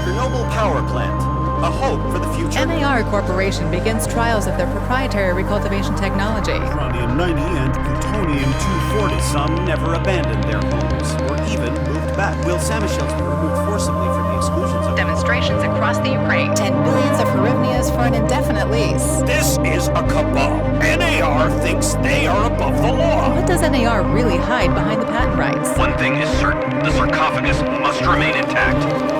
Chernobyl power plant. A hope for the future. NAR Corporation begins trials of their proprietary recultivation technology. Uranium-90 and plutonium-240. Some never abandoned their homes, or even moved back. Will Samoshells be removed forcibly from the exclusion zone? Demonstrations across the Ukraine. 10 billions of hryvnias for an indefinite lease. This is a cabal. NAR thinks they are above the law. What does NAR really hide behind the patent rights? One thing is certain, the sarcophagus must remain intact.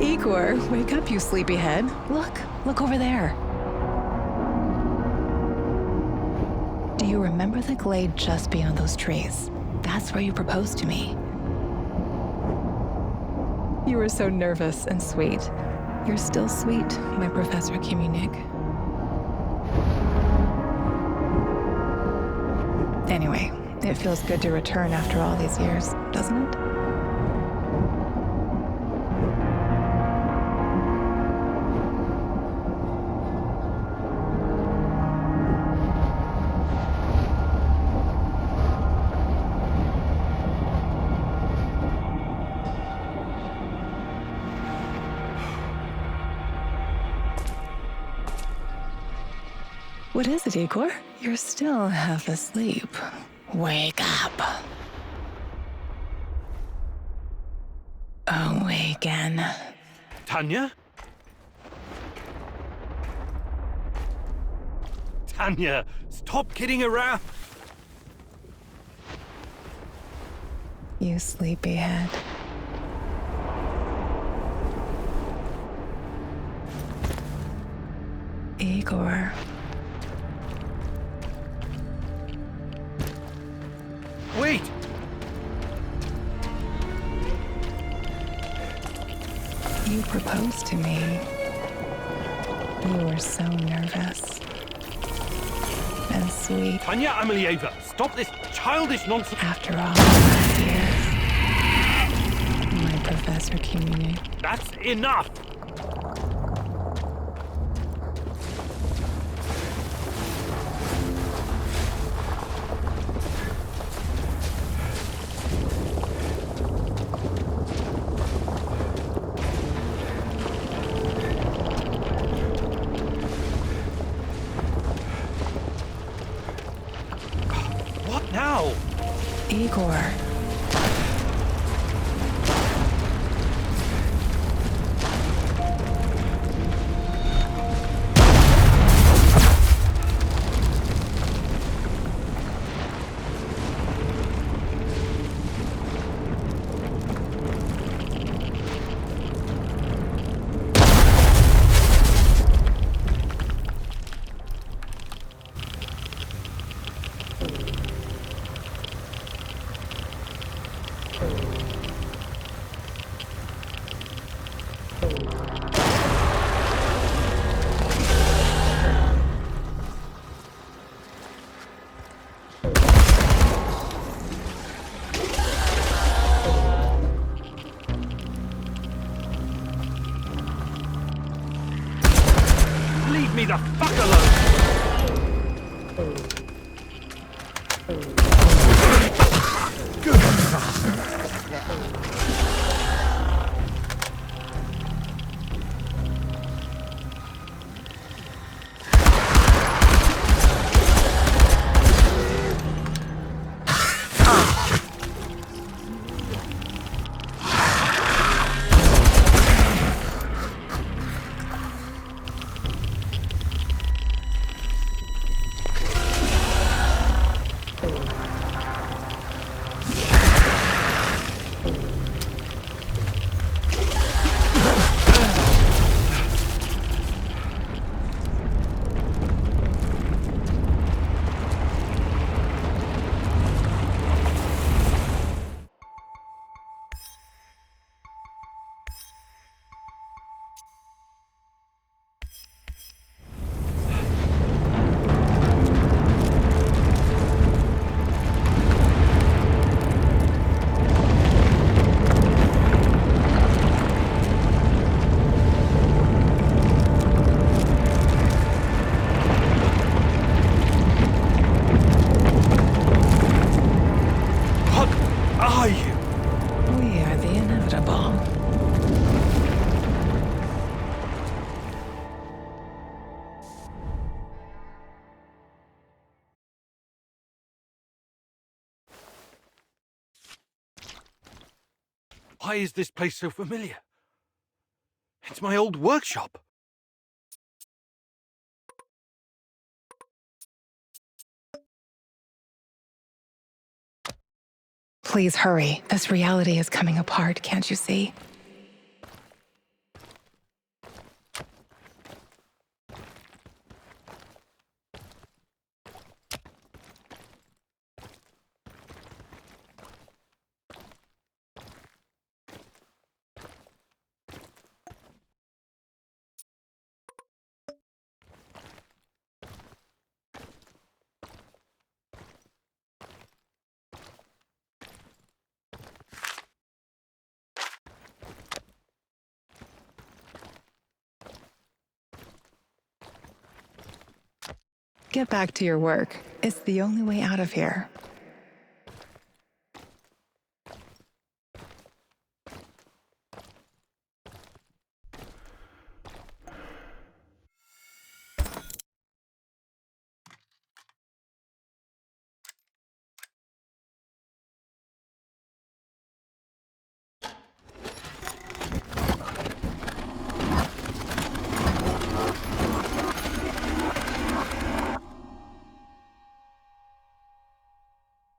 Igor, wake up, you sleepyhead. Look over there. Do you remember the glade just beyond those trees? That's where you proposed to me. You were so nervous and sweet. You're still sweet, my Professor Kiminik. Anyway, it feels good to return after all these years, doesn't it? What is it, Igor? You're still half asleep. Wake up. Awaken. Tanya? Tanya, stop kidding around. You sleepyhead. Igor. Wait! You proposed to me. You were so nervous. And sweet. Tanya Amelieva, stop this childish nonsense. After all these years. My Professor Kiminik. That's enough! What now? Igor. Leave me the fuck alone! Why is this place so familiar? It's my old workshop. Please hurry. This reality is coming apart, can't you see? Get back to your work. It's the only way out of here.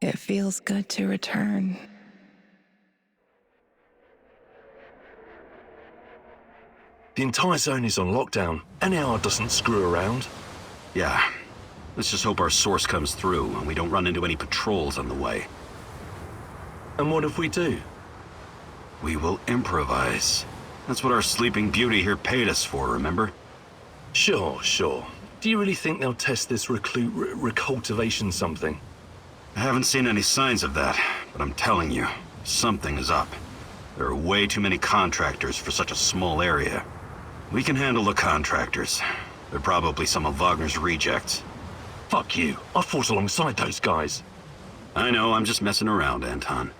It feels good to return. The entire zone is on lockdown. NAR doesn't screw around. Yeah. Let's just hope our source comes through and we don't run into any patrols on the way. And what if we do? We will improvise. That's what our Sleeping Beauty here paid us for, remember? Sure. Do you really think they'll test this recultivation something? I haven't seen any signs of that, but I'm telling you, something is up. There are way too many contractors for such a small area. We can handle the contractors. They're probably some of Wagner's rejects. Fuck you. I fought alongside those guys. I know, I'm just messing around, Anton.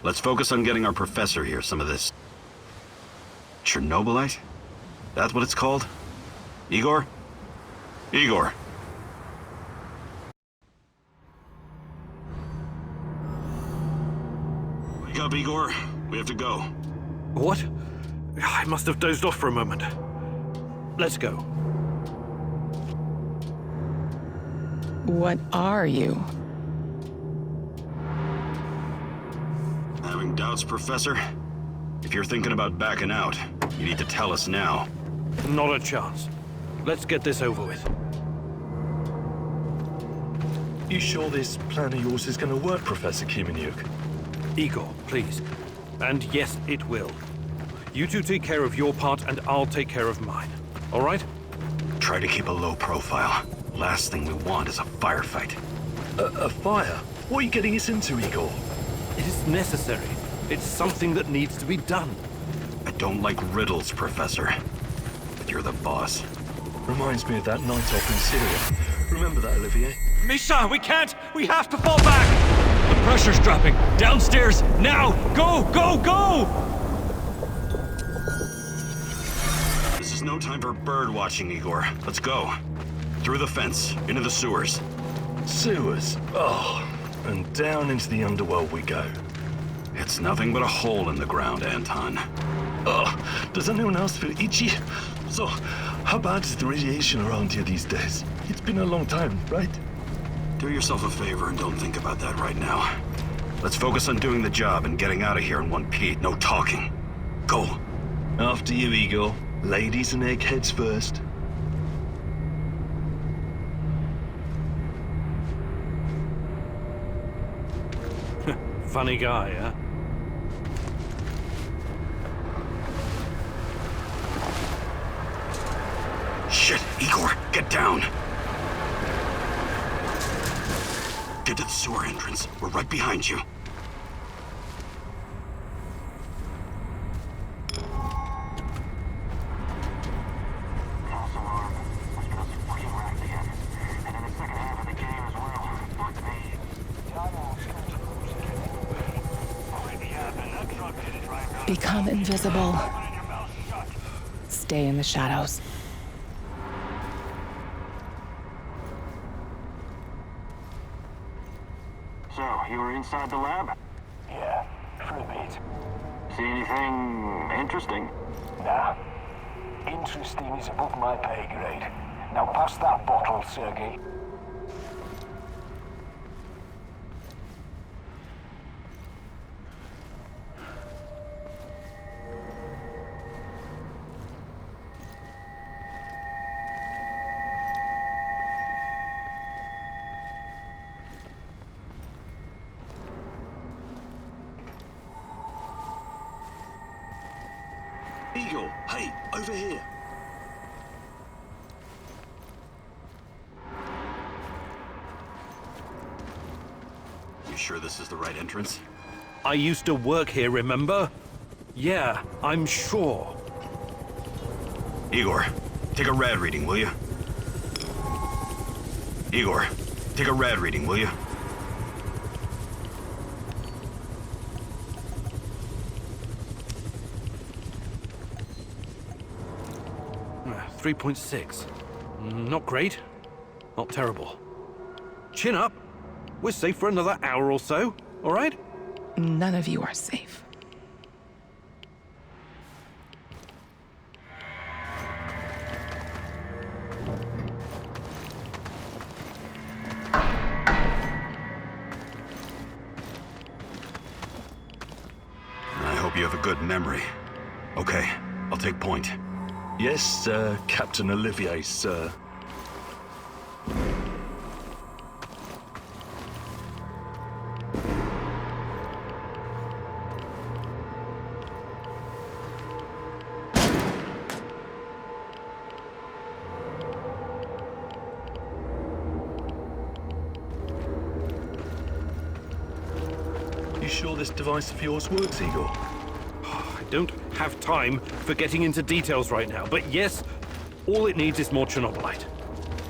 Let's focus on getting our professor here some of this... Chernobylite? That's what it's called? Igor? Igor. Wake up, Igor. We have to go. What? I must have dozed off for a moment. Let's go. What are you? Having doubts, Professor? If you're thinking about backing out, you need to tell us now. Not a chance. Let's get this over with. You sure this plan of yours is going to work, Professor Kimenyuk? Igor, please. And yes, it will. You two take care of your part and I'll take care of mine. All right? Try to keep a low profile. Last thing we want is a firefight. A fire? What are you getting us into, Igor? It is necessary. It's something that needs to be done. I don't like riddles, Professor. But you're the boss. Reminds me of that night off in Syria. Remember that, Olivier? Misha, we can't! We have to fall back! The pressure's dropping. Downstairs, now! Go, go, go! This is no time for bird watching, Igor. Let's go. Through the fence, into the sewers. Sewers? Oh, and down into the underworld we go. It's nothing but a hole in the ground, Anton. Oh, does anyone else feel itchy? So, how bad is the radiation around here these days? It's been a long time, right? Do yourself a favor and don't think about that right now. Let's focus on doing the job and getting out of here in one piece. No talking. Go. After you, Igor. Ladies and eggheads first. Funny guy, huh? Shit, Igor, get down. Get to the sewer entrance. We're right behind you. Become invisible. Stay in the shadows. So, you were inside the lab? Yeah, for a bit. See anything interesting? Nah. Interesting is above my pay grade. Now pass that bottle, Sergey. Eagle, hey, over here. You sure this is the right entrance? I used to work here, remember? Yeah, I'm sure. Igor, take a rad reading, will you? Igor, take a rad reading, will you? 3.6. Not great. Not terrible. Chin up. We're safe for another hour or so, all right? None of you are safe. I hope you have a good memory. Okay, I'll take point. Yes, Captain Olivier, sir. You sure this device of yours works, Eagle? I don't have time for getting into details right now, but yes, all it needs is more Chernobylite.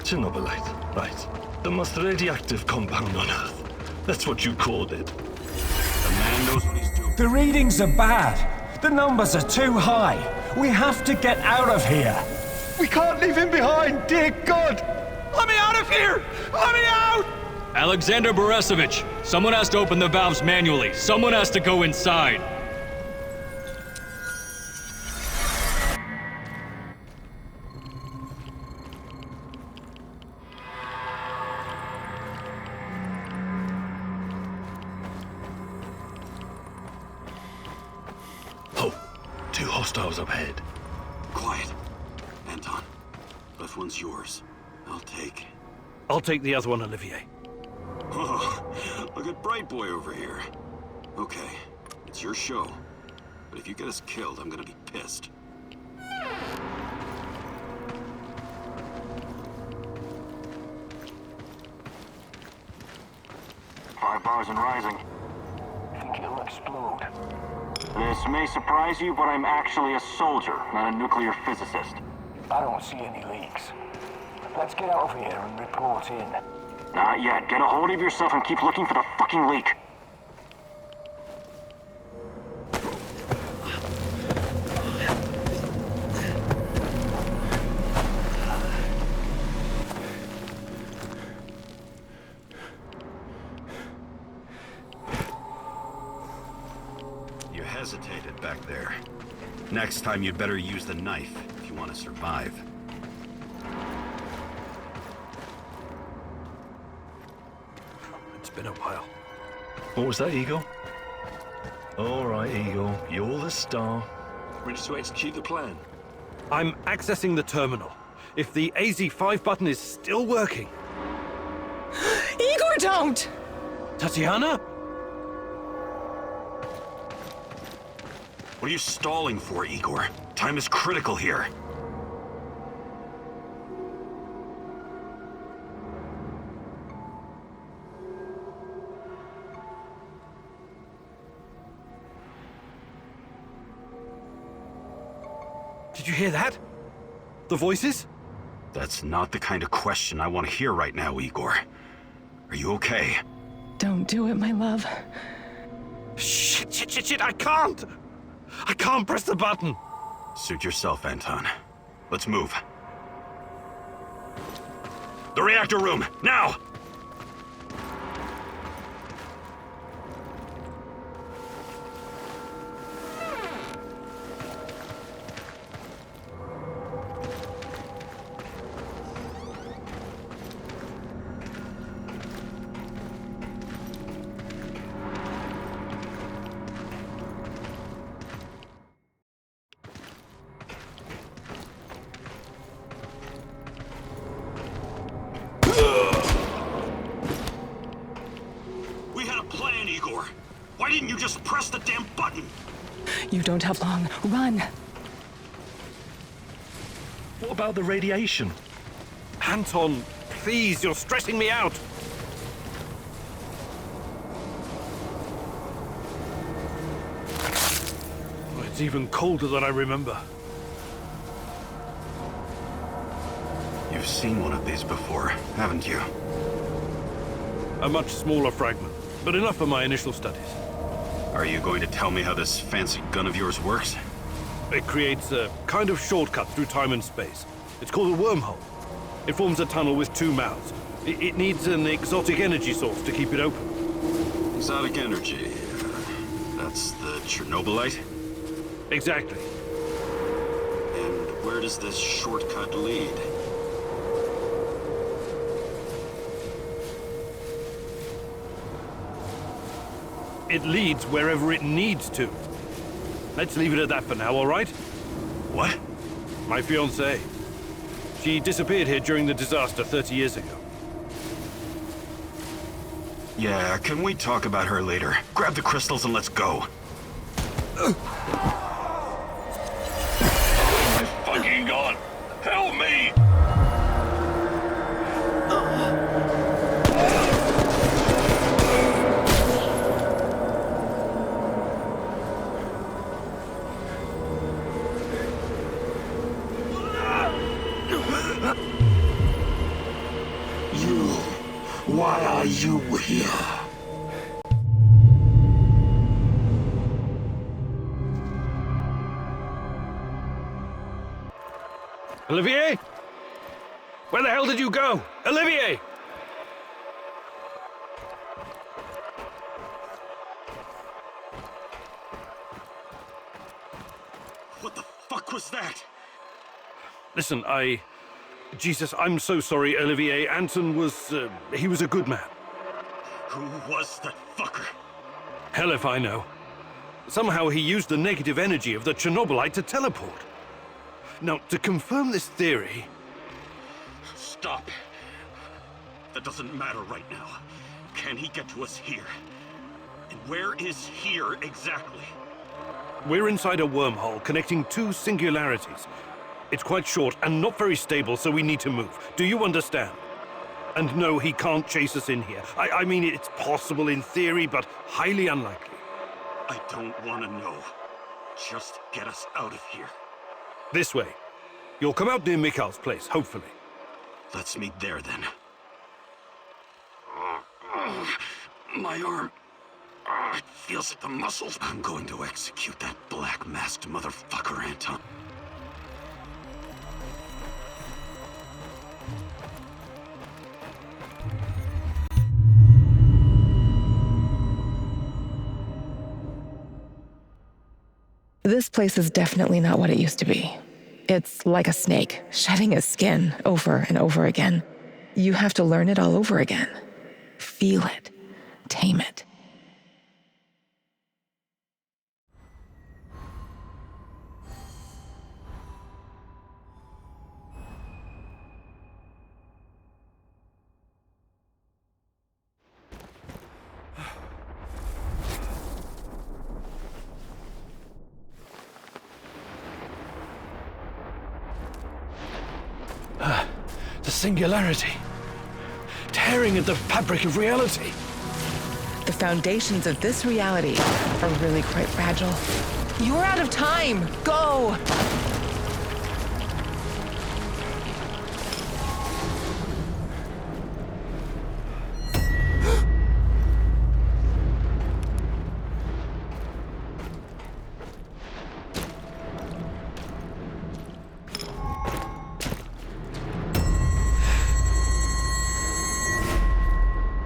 Chernobylite, right. The most radioactive compound on Earth. That's what you called it. The man knows what he's doing. The readings are bad. The numbers are too high. We have to get out of here. We can't leave him behind, dear God! Let me out of here! Let me out! Alexander Borisovich, someone has to open the valves manually. Someone has to go inside. Oh, two hostiles up ahead. Quiet. Anton, left one's yours. I'll take the other one, Olivier. Oh, look at Bright Boy over here. Okay, it's your show. But if you get us killed, I'm gonna be pissed. 5 bars and rising. Think it'll explode. This may surprise you, but I'm actually a soldier, not a nuclear physicist. I don't see any leaks. Let's get out of here and report in. Not yet. Get a hold of yourself and keep looking for the fucking leak. You hesitated back there. Next time you'd better use the knife if you want to survive. It's been a while. What was that, Eagle? All right, Eagle. You're the star. Ready to execute the plan? I'm accessing the terminal. If the AZ5 button is still working... Igor, don't! Tatiana? What are you stalling for, Igor? Time is critical here. Did you hear that? The voices? That's not the kind of question I want to hear right now, Igor. Are you okay? Don't do it, my love. Shit, I can't! I can't press the button! Suit yourself, Anton. Let's move. The reactor room, now! didn't you just press the damn button? You don't have long. Run! What about the radiation? Anton, please, you're stressing me out. Oh, it's even colder than I remember. You've seen one of these before, haven't you? A much smaller fragment, but enough for my initial studies. Are you going to tell me how this fancy gun of yours works? It creates a kind of shortcut through time and space. It's called a wormhole. It forms a tunnel with two mouths. It needs an exotic energy source to keep it open. Exotic energy. That's the Chernobylite? Exactly. And where does this shortcut lead? It leads wherever it needs to. Let's leave it at that for now, all right? What? My fiancée. She disappeared here during the disaster 30 years ago. Yeah, can we talk about her later? Grab the crystals and let's go. Oh my fucking god! Help me! Why are you here? Olivier? Where the hell did you go? Olivier! What the fuck was that? Listen, Jesus, I'm so sorry, Olivier. Anton was, he was a good man. Who was that fucker? Hell if I know. Somehow he used the negative energy of the Chernobylite to teleport. Now, to confirm this theory... Stop. That doesn't matter right now. Can he get to us here? And where is here exactly? We're inside a wormhole connecting two singularities. It's quite short and not very stable, so we need to move. Do you understand? And no, he can't chase us in here. I mean, it's possible in theory, but highly unlikely. I don't want to know. Just get us out of here. This way. You'll come out near Mikhail's place, hopefully. Let's meet there, then. My arm. It feels like the muscles. I'm going to execute that black-masked motherfucker, Anton. This place is definitely not what it used to be. It's like a snake, shedding its skin over and over again. You have to learn it all over again. Feel it. Tame it. The singularity. Tearing at the fabric of reality. The foundations of this reality are really quite fragile. You're out of time! Go!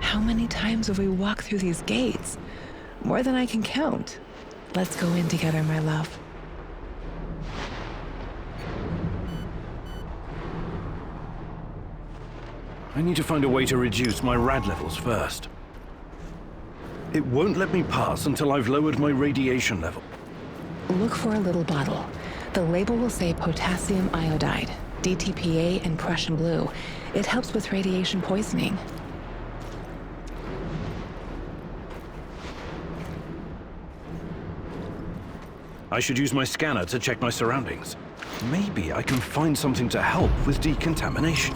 How many times have we walked through these gates? More than I can count. Let's go in together, my love. I need to find a way to reduce my rad levels first. It won't let me pass until I've lowered my radiation level. Look for a little bottle. The label will say potassium iodide, DTPA, and Prussian blue. It helps with radiation poisoning. I should use my scanner to check my surroundings. Maybe I can find something to help with decontamination.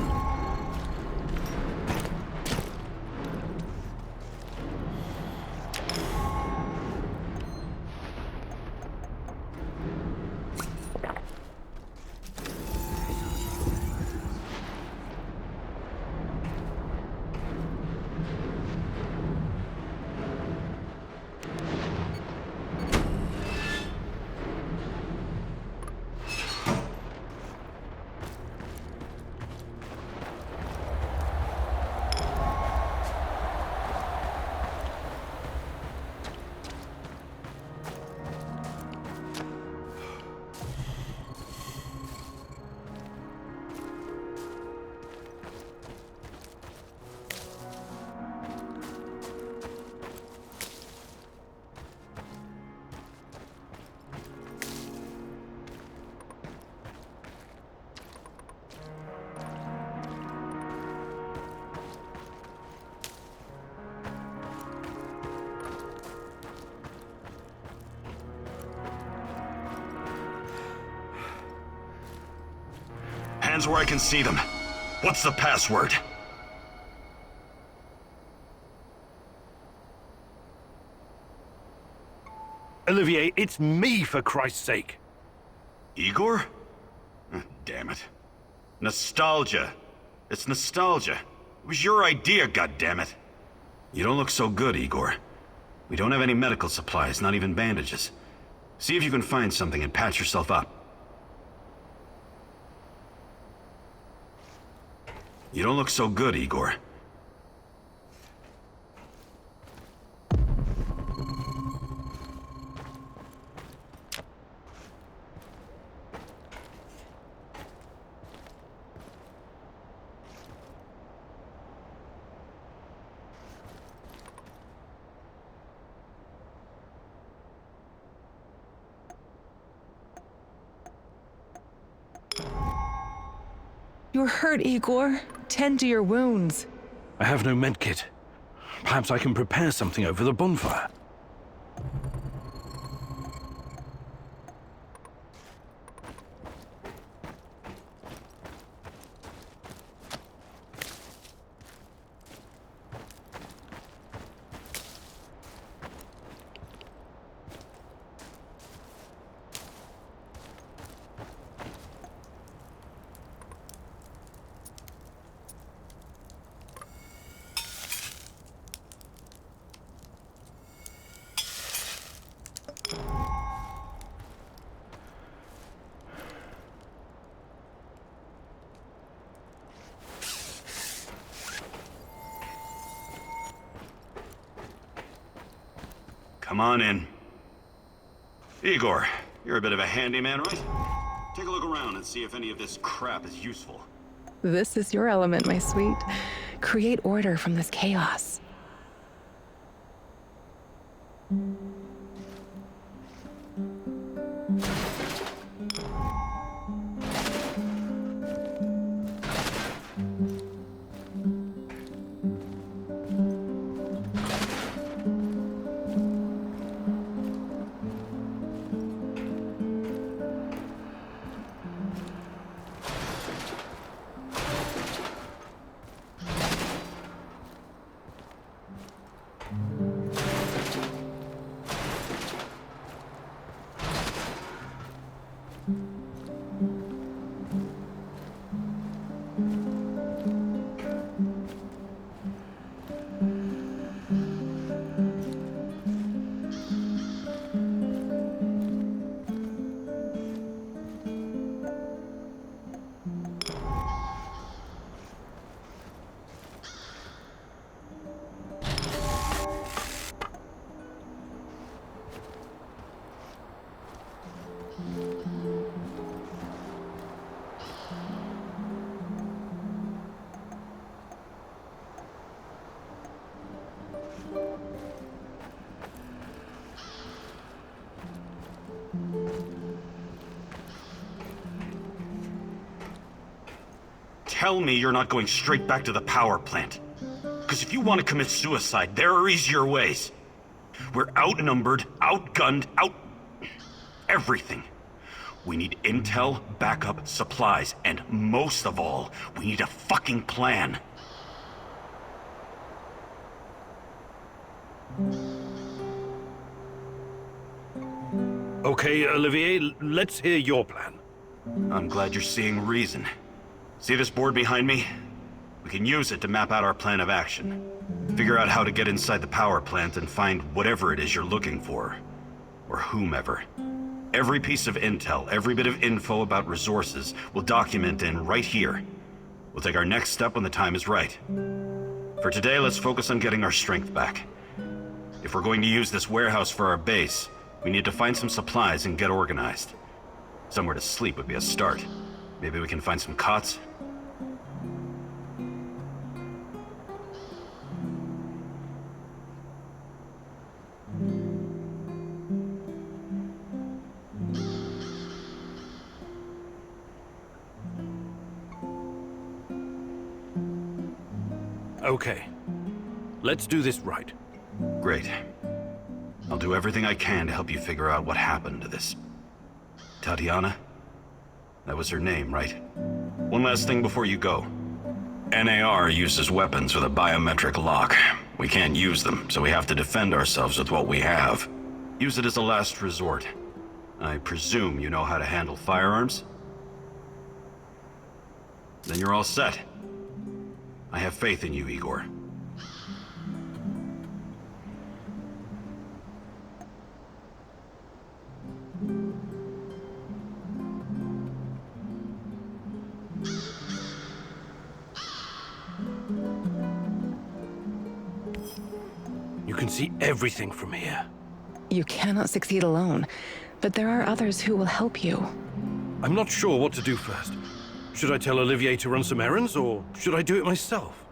Hands where I can see them. What's the password? Olivier, it's me, for Christ's sake. Igor? Damn it. Nostalgia. It's nostalgia. It was your idea, goddammit. You don't look so good, Igor. We don't have any medical supplies, not even bandages. See if you can find something and patch yourself up. You don't look so good, Igor. You're hurt, Igor. Tend to your wounds. I have no medkit. Perhaps I can prepare something over the bonfire. Come on in. Igor, you're a bit of a handyman, right? Take a look around and see if any of this crap is useful. This is your element, my sweet. Create order from this chaos. Tell me you're not going straight back to the power plant. Because if you want to commit suicide, there are easier ways. We're outnumbered, outgunned, everything. We need intel, backup, supplies, and most of all, we need a fucking plan. Okay, Olivier, let's hear your plan. I'm glad you're seeing reason. See this board behind me? We can use it to map out our plan of action. Figure out how to get inside the power plant and find whatever it is you're looking for. Or whomever. Every piece of intel, every bit of info about resources, we'll document in right here. We'll take our next step when the time is right. For today, let's focus on getting our strength back. If we're going to use this warehouse for our base, we need to find some supplies and get organized. Somewhere to sleep would be a start. Maybe we can find some cots. Okay. Let's do this right. Great. I'll do everything I can to help you figure out what happened to this... Tatiana? That was her name, right? One last thing before you go. NAR uses weapons with a biometric lock. We can't use them, so we have to defend ourselves with what we have. Use it as a last resort. I presume you know how to handle firearms? Then you're all set. I have faith in you, Igor. You can see everything from here. You cannot succeed alone, but there are others who will help you. I'm not sure what to do first. Should I tell Olivier to run some errands, or should I do it myself?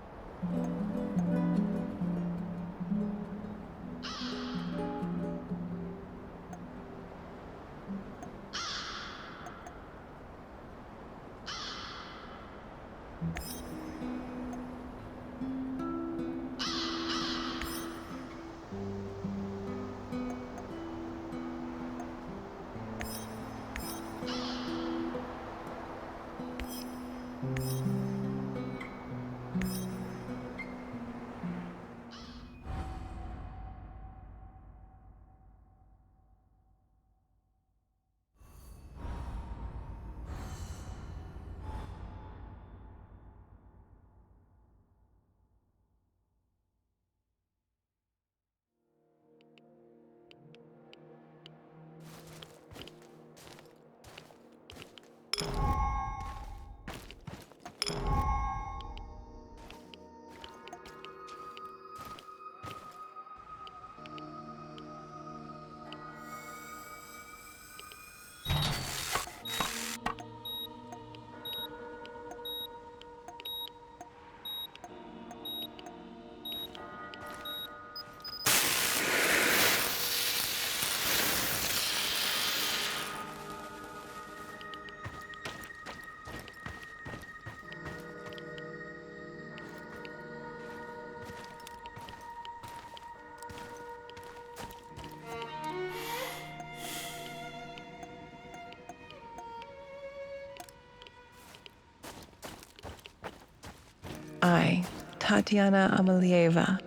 I, Tatiana Amelieva,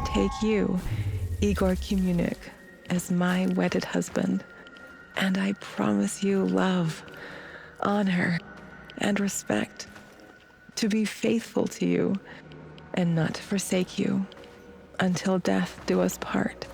take you, Igor Kimunik, as my wedded husband, and I promise you love, honor, and respect, to be faithful to you, and not to forsake you, until death do us part.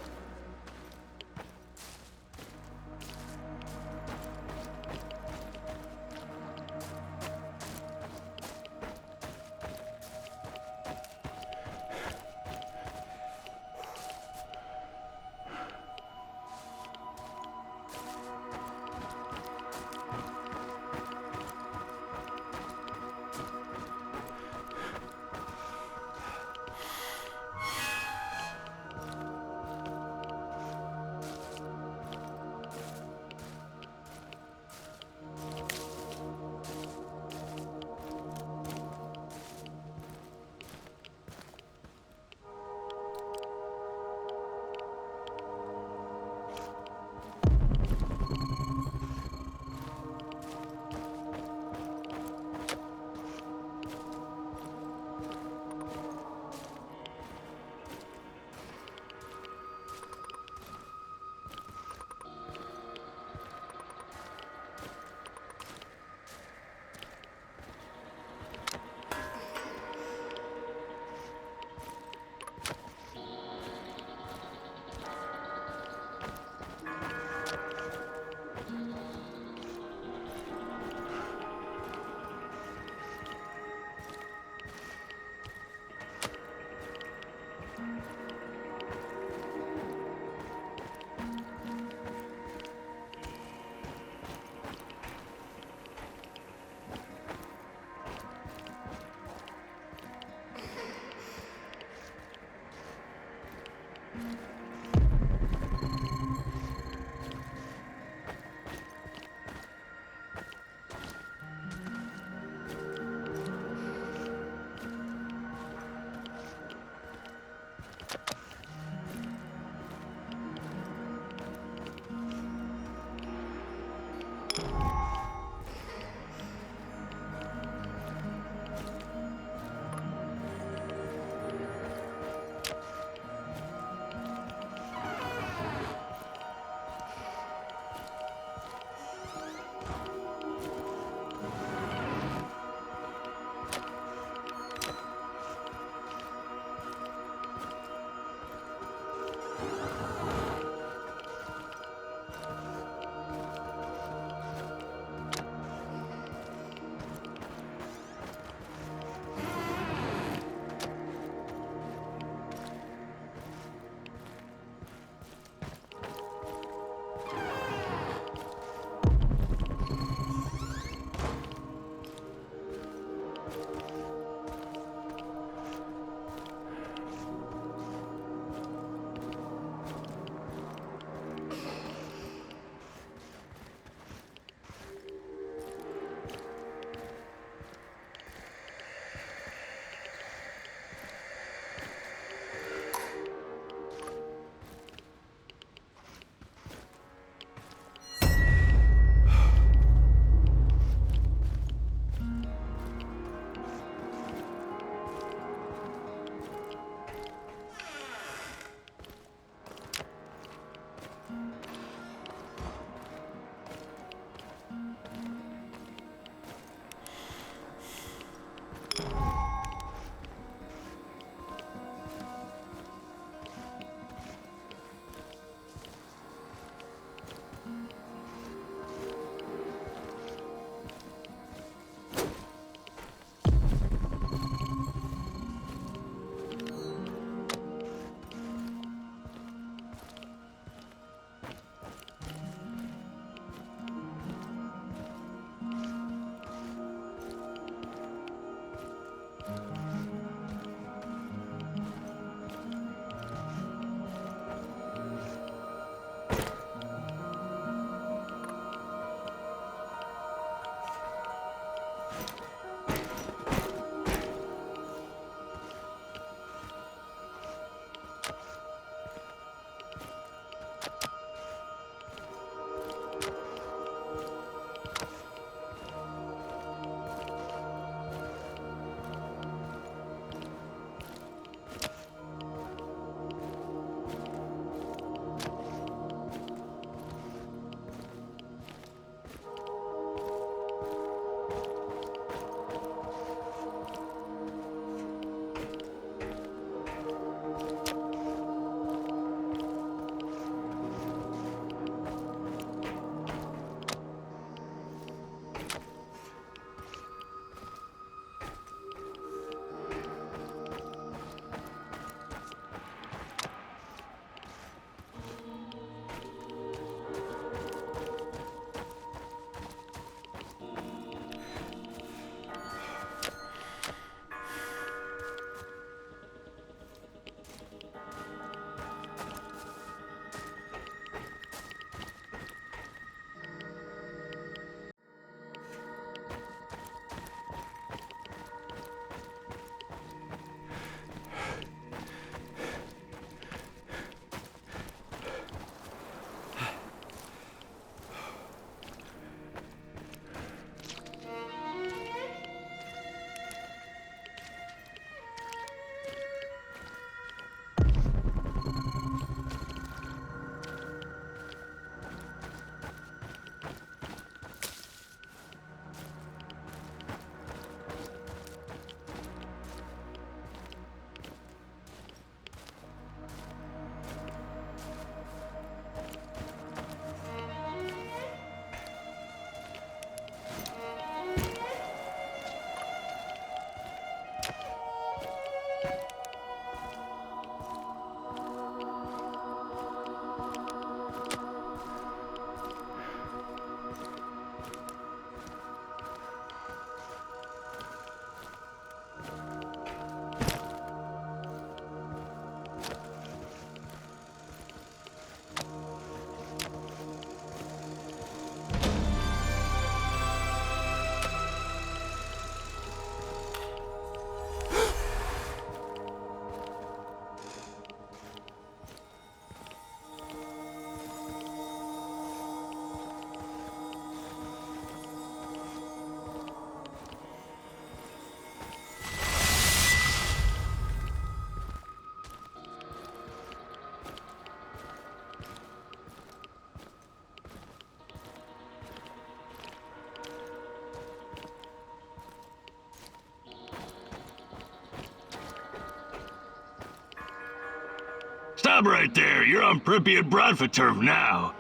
Stop right there. You're on Pripyat Bratva turf now.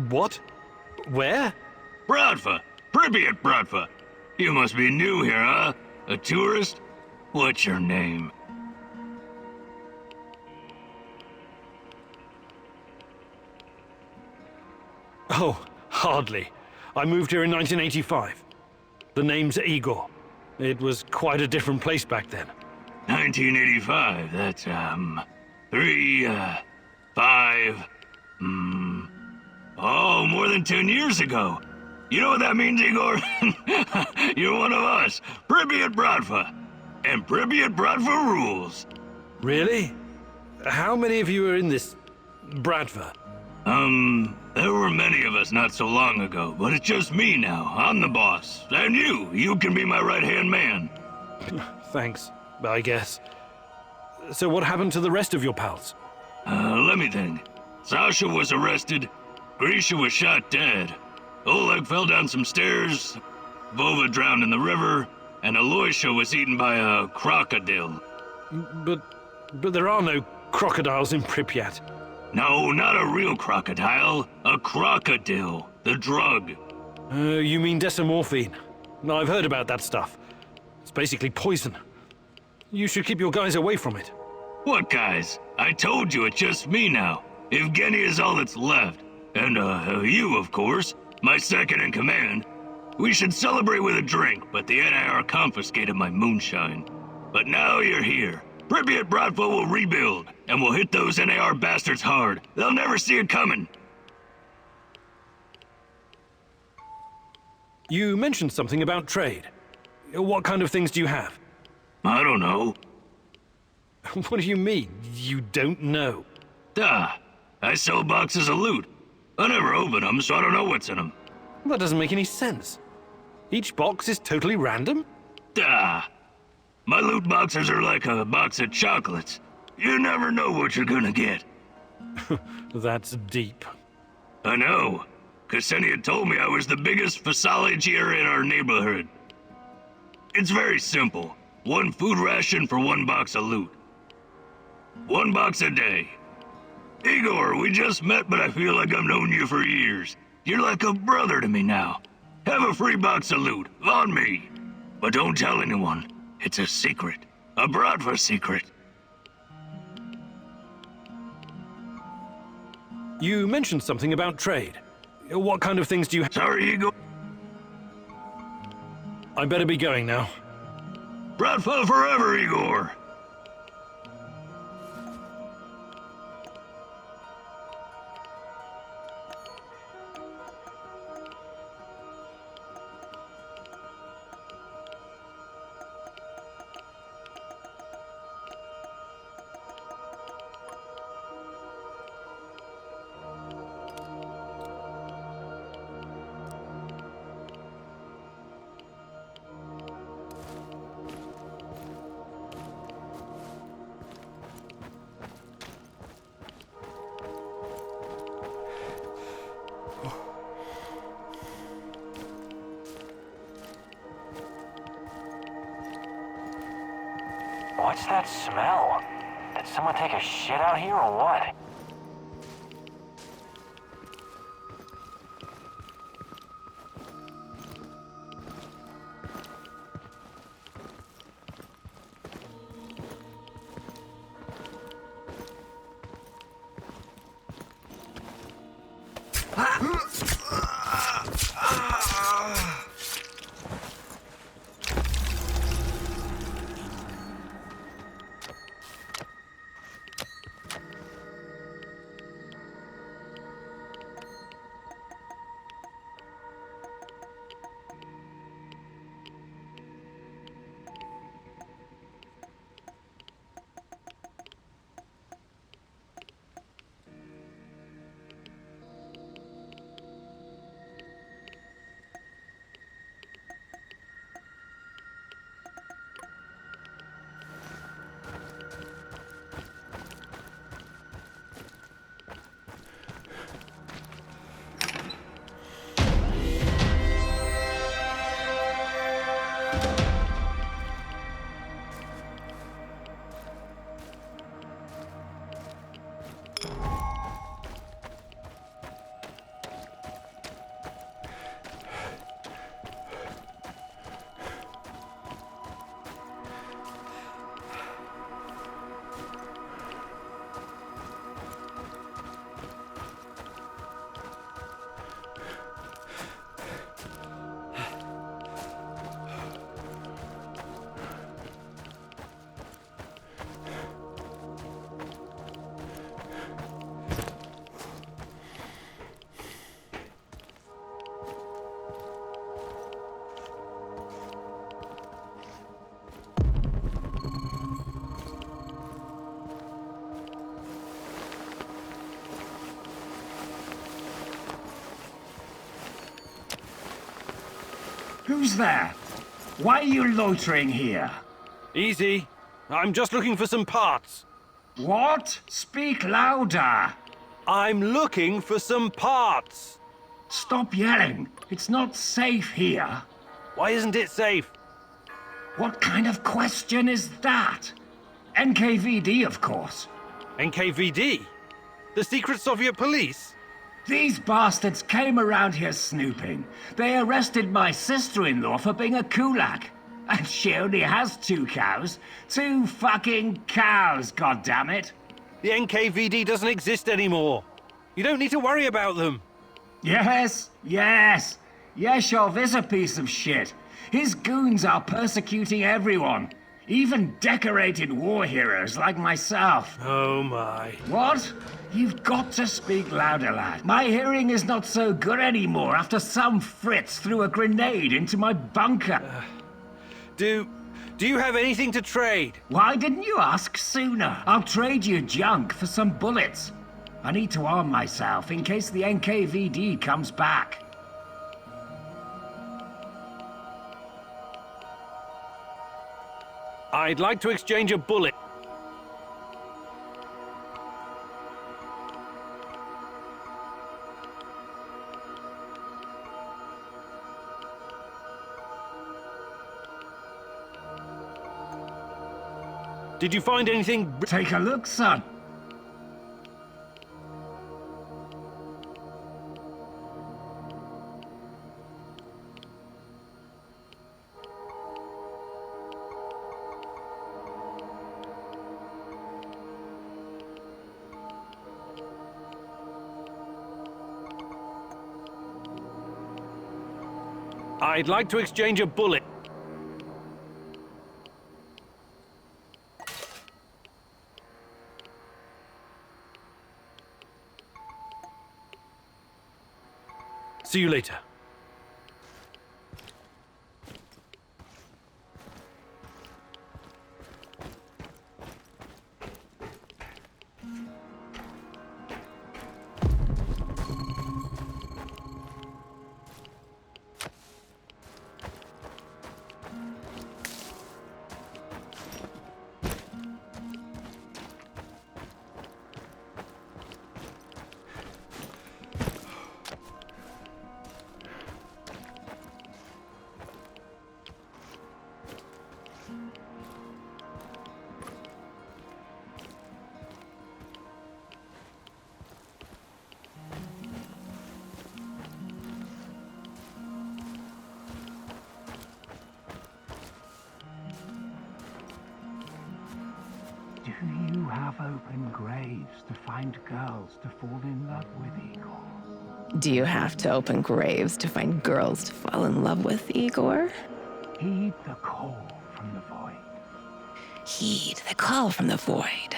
What? Where? Bratva. Pripyat Bratva. You must be new here, huh? A tourist? What's your name? Oh, hardly. I moved here in 1985. The name's Igor. It was quite a different place back then. 1985, that's, 3, 5, oh, more than 10 years ago. You know what that means, Igor? You're one of us, Pripyat Bratva. And Pripyat Bratva rules. Really? How many of you are in this Bratva? There were many of us not so long ago, but it's just me now. I'm the boss. And you can be my right-hand man. Thanks, I guess. So what happened to the rest of your pals? Let me think. Sasha was arrested. Grisha was shot dead. Oleg fell down some stairs. Vova drowned in the river. And Aloysia was eaten by a crocodile. But there are no crocodiles in Pripyat. No, not a real crocodile. A crocodile. The drug. You mean decimorphine? No, I've heard about that stuff. It's basically poison. You should keep your guys away from it. What guys? I told you it's just me now. Evgeny is all that's left. And, you, of course. My second in command. We should celebrate with a drink, but the NIR confiscated my moonshine. But now you're here. Pripyat Bratva will rebuild, and we'll hit those NAR bastards hard. They'll never see it coming. You mentioned something about trade. What kind of things do you have? I don't know. What do you mean, you don't know? Duh. I sell boxes of loot. I never open them, so I don't know what's in them. That doesn't make any sense. Each box is totally random? Duh. My loot boxes are like a box of chocolates. You never know what you're gonna get. That's deep. I know. Ksenia told me I was the biggest phasalliager in our neighborhood. It's very simple. 1 food ration for 1 box of loot. 1 box a day. Igor, we just met, but I feel like I've known you for years. You're like a brother to me now. Have a free box of loot, on me. But don't tell anyone. It's a secret. A Bratva secret. You mentioned something about trade. What kind of things do you have? Sorry, Igor. I better be going now. Bratva forever, Igor. What's that smell? Did someone take a shit out here or what? Who's there? Why are you loitering here? Easy. I'm just looking for some parts. What? Speak louder. I'm looking for some parts. Stop yelling. It's not safe here. Why isn't it safe? What kind of question is that? NKVD, of course. NKVD? The secret Soviet police? These bastards came around here snooping. They arrested my sister-in-law for being a kulak. And she only has 2 cows. 2 fucking cows, goddammit. The NKVD doesn't exist anymore. You don't need to worry about them. Yes. Yeshov is a piece of shit. His goons are persecuting everyone. Even decorated war heroes like myself. Oh my. What? You've got to speak louder, lad. My hearing is not so good anymore after some Fritz threw a grenade into my bunker. Do you have anything to trade? Why didn't you ask sooner? I'll trade you junk for some bullets. I need to arm myself in case the NKVD comes back. I'd like to exchange a bullet. Did you find anything? Take a look, son. I'd like to exchange a bullet. See you later. Do you have open graves to find girls to fall in love with, Igor? Do you have to open graves to find girls to fall in love with, Igor? Heed the call from the void. Heed the call from the void.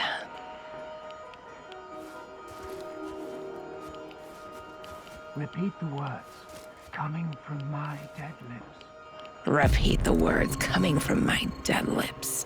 Repeat the words coming from my dead lips. Repeat the words coming from my dead lips.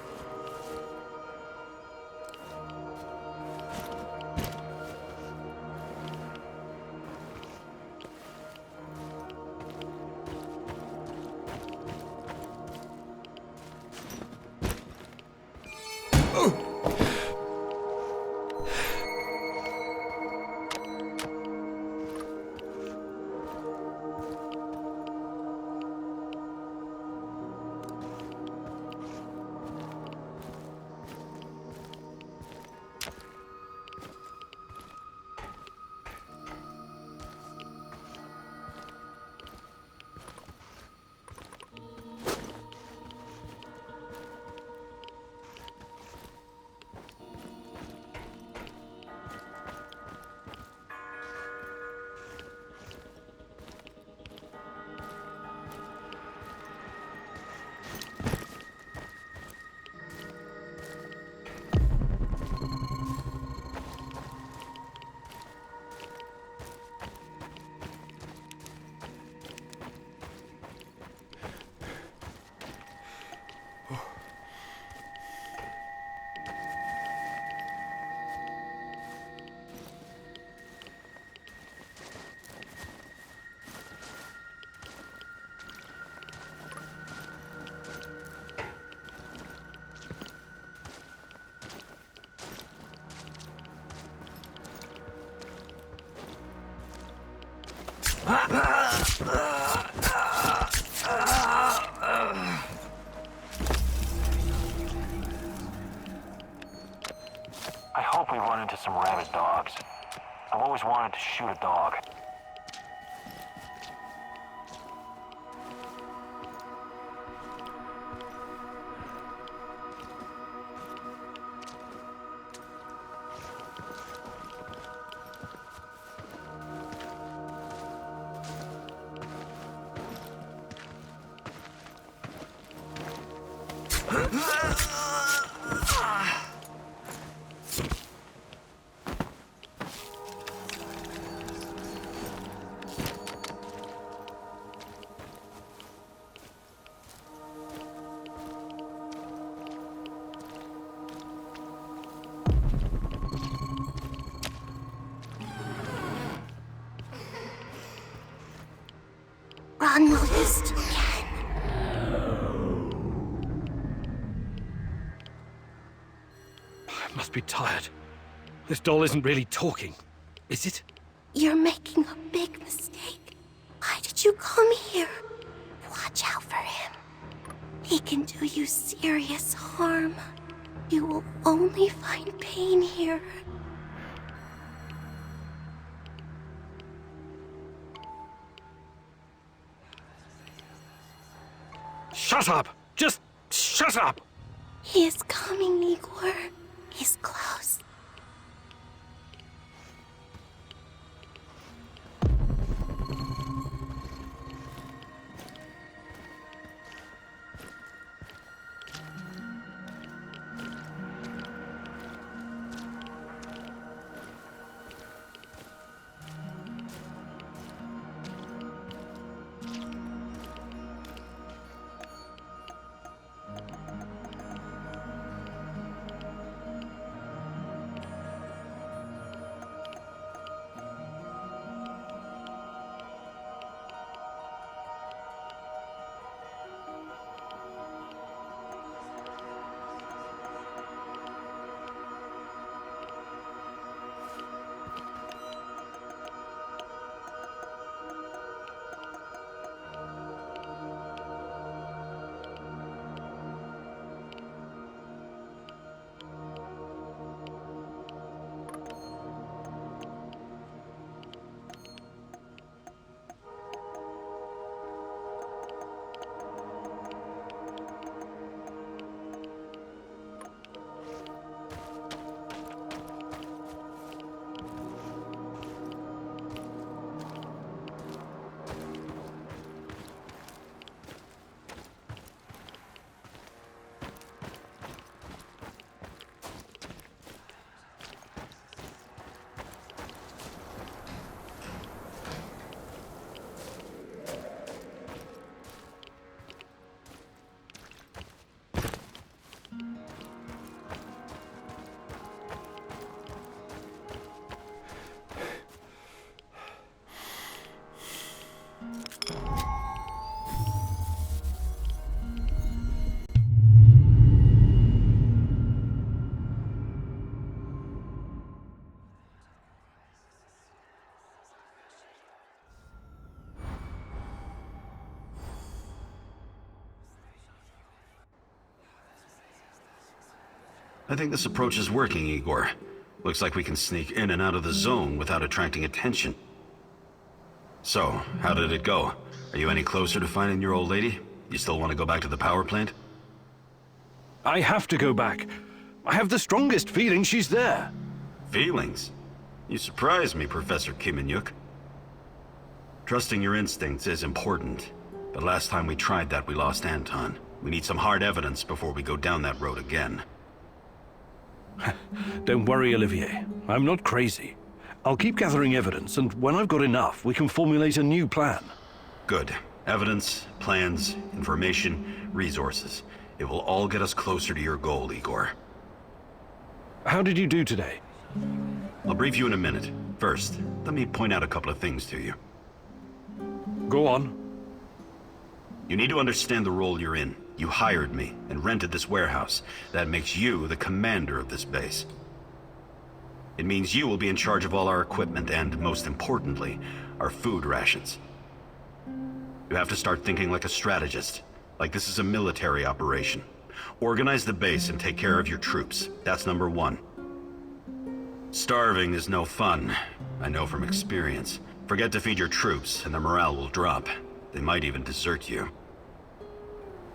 hope we run into some rabid dogs. I've always wanted to shoot a dog. Run, List. I must be tired. This doll isn't really talking, is it? You're making a big mistake. Why did you come here? Watch out for him. He can do you serious harm. You will only find pain here. Shut up! Just shut up! He is coming, Igor. He's close. I think this approach is working, Igor. Looks like we can sneak in and out of the zone without attracting attention. So, how did it go? Are you any closer to finding your old lady? You still want to go back to the power plant? I have to go back. I have the strongest feeling she's there. Feelings? You surprise me, Professor Kiminyuk. Trusting your instincts is important, but last time we tried that, we lost Anton. We need some hard evidence before we go down that road again. Don't worry, Olivier. I'm not crazy. I'll keep gathering evidence, and when I've got enough, we can formulate a new plan. Good. Evidence, plans, information, resources. It will all get us closer to your goal, Igor. How did you do today? I'll brief you in a minute. First, let me point out a couple of things to you. Go on. You need to understand the role you're in. You hired me and rented this warehouse. That makes you the commander of this base. It means you will be in charge of all our equipment and, most importantly, our food rations. You have to start thinking like a strategist, like this is a military operation. Organize the base and take care of your troops. That's number one. Starving is no fun. I know from experience. Forget to feed your troops, and their morale will drop. They might even desert you.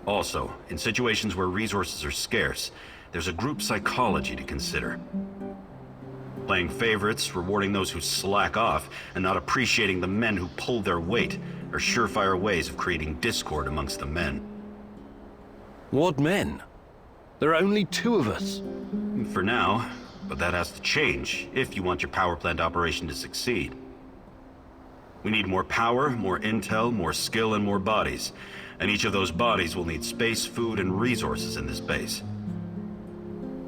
Also, in situations where resources are scarce, there's a group psychology to consider. Playing favorites, rewarding those who slack off, and not appreciating the men who pull their weight are surefire ways of creating discord amongst the men. What men? There are only 2 of us. For now, but that has to change if you want your power plant operation to succeed. We need more power, more intel, more skill, and more bodies. And each of those bodies will need space, food, and resources in this base.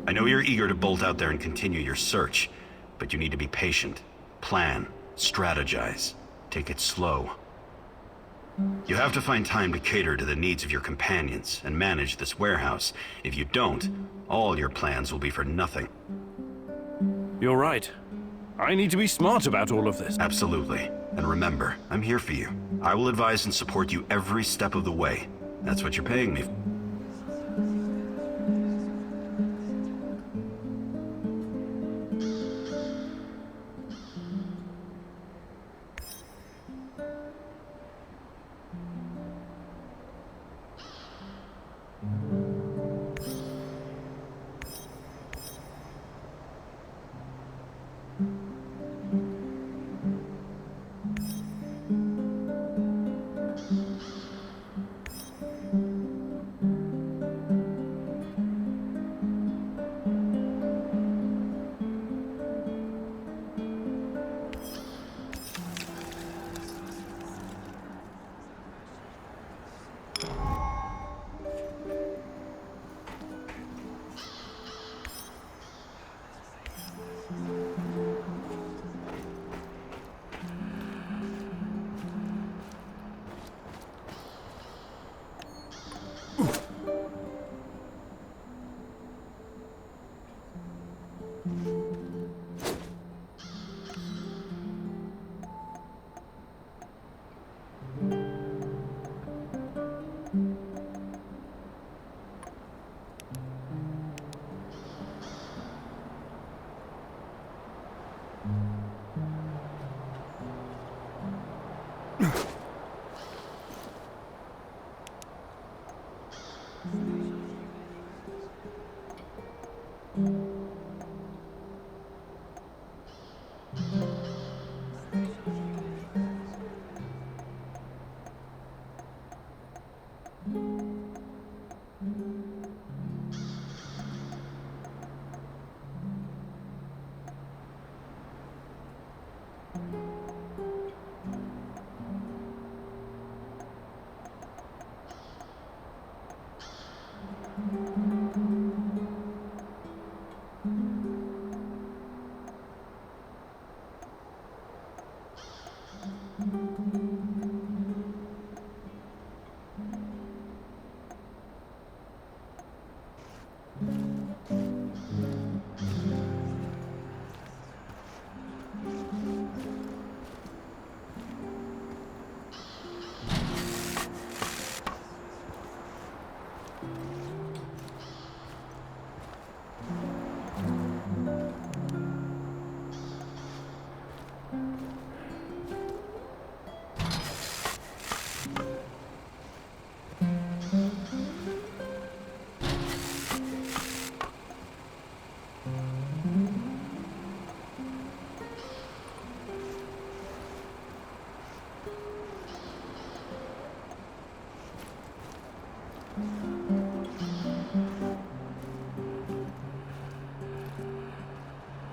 I know you're eager to bolt out there and continue your search, but you need to be patient, plan, strategize, take it slow. You have to find time to cater to the needs of your companions and manage this warehouse. If you don't, all your plans will be for nothing. You're right. I need to be smart about all of this. Absolutely. And remember, I'm here for you. I will advise and support you every step of the way. That's what you're paying me for.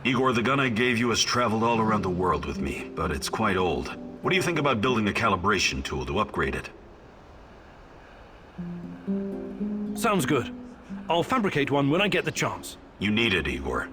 Igor, the gun I gave you has traveled all around the world with me, but it's quite old. What do you think about building a calibration tool to upgrade it? Sounds good. I'll fabricate one when I get the chance. You need it, Igor.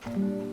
you.